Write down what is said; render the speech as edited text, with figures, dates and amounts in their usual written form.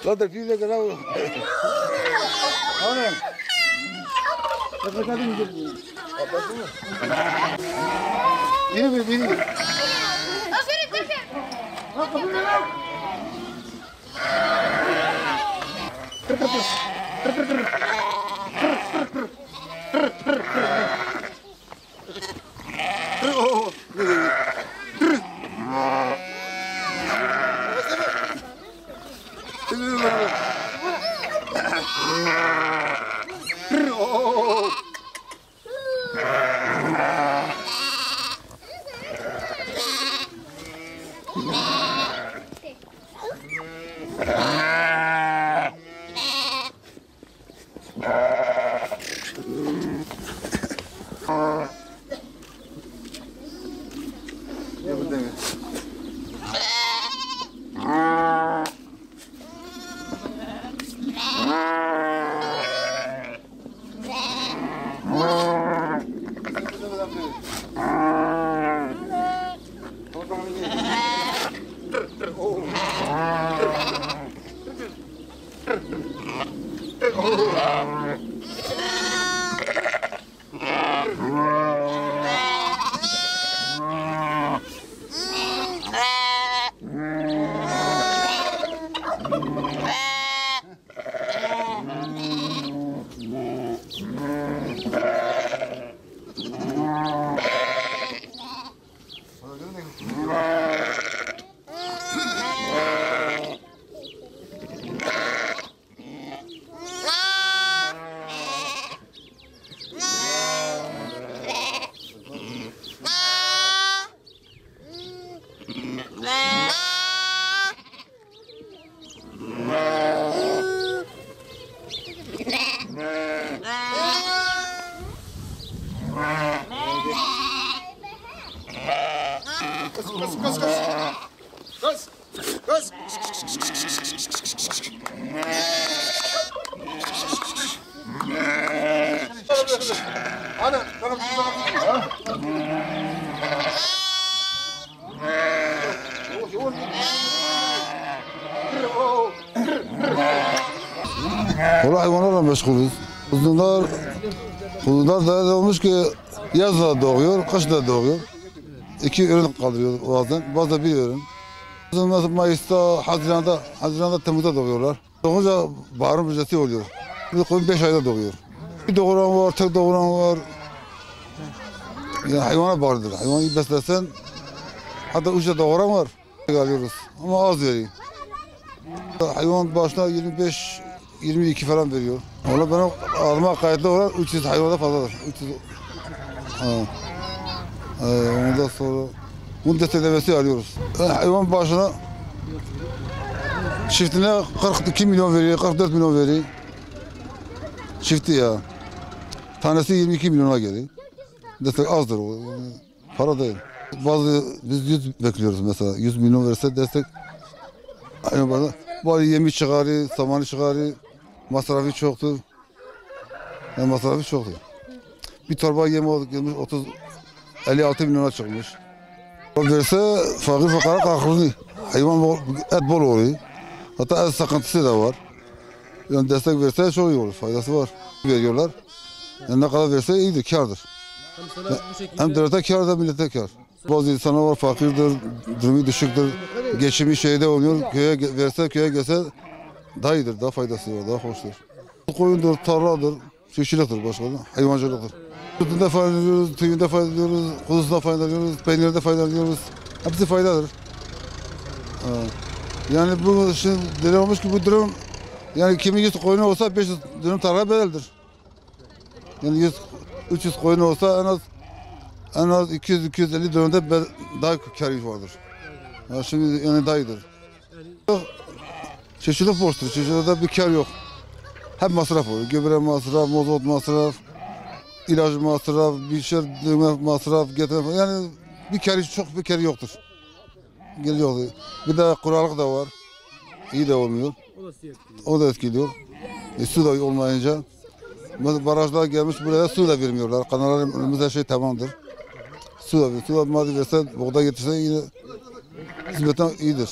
لا ده في لك لو انا بس كده نجيب يجي بيجي Valla hayvanlarla meşgulüz. Kuzular da olmuş ki yazda doğuyor, kışda doğuyor. 2 ürün kaldırıyor bazen bir ürün. Mesela Mayıs'ta, Haziran'da, Temmuz'da doğuyorlar. Doğunca baharın müjdesi oluyor. Bir koyun 5 ayda doğuyor. Bir doğuran var, tek doğuran var. Yani hayvana bağlıdır. Hayvanı iyi beslersen, hatta 3 de doğuran var. Alıyoruz ama az veriyor. Hayvan başına 22 falan veriyor. Ona benim adıma kayıtlı olan 300 hayvanda fazladır. 300. Ondan sonra bunu desteklemesi alıyoruz. Hayvan başına çiftine 42 milyon veriyor, 44 milyon veriyor. Çifti ya. Tanesi 22 milyona geliyor. Destek azdır o. Yani para değil. Biz 100 bekliyoruz mesela. 100 milyon verirse destek. Aynı bana. Bari yemi çıkarıyor, samanı çıkarıyor. Masrafı çoktur. Yani masrafı çoktur. Bir torba yem aldık gelmiş 56 milyona çıkmış. O verse fakir fukara kalkılıyor. Hayvan et bol oluyor. Hatta et sıkıntısı da var. Yani destek verse çok iyi olur, faydası var. Veriyorlar. Yani ne kadar verse iyidir, kârdır. Hem devlete kâr da millete kâr. Bazı insanlar var fakirdir, durumu düşüktür, geçimi şeyde oluyor. Köye verse, köye gelse daha iyidir, daha faydası var, daha hoştur. Koyundur, tarladır, çiftçiliktir başka da, hayvancılıktır. Sütünde faydalanıyoruz, tüyünde faydalanıyoruz, kuzusundan faydalanıyoruz, peynirde faydalanıyoruz. Hepsi faydadır. Ha. Yani bu şimdi dönem olmuş ki bu dönem yani kimin 100 koyunu olsa 500 dönüm tarla bedeldir. Yani 300 koyunu olsa en az 200-250 dönemde daha kârı vardır. Ya şimdi yani daha iyidir. Çeşitlilik borçtur. Çeşitlilikte bir kâr yok. Hep masraf oluyor. Gübre masraf, mazot masraf, ilaç masraf, bir şey dövme masraf, getirme. Yani bir kârı yoktur. Geliyor. Bir de kurarlık da var. İyi de olmuyor. O da etkiliyor. Su da olmayınca. Barajlar gelmiş buraya su da vermiyorlar. Kanallar önümüzde şey tamamdır. Su da madde verse, buğday getirse yine hizmetten iyidir.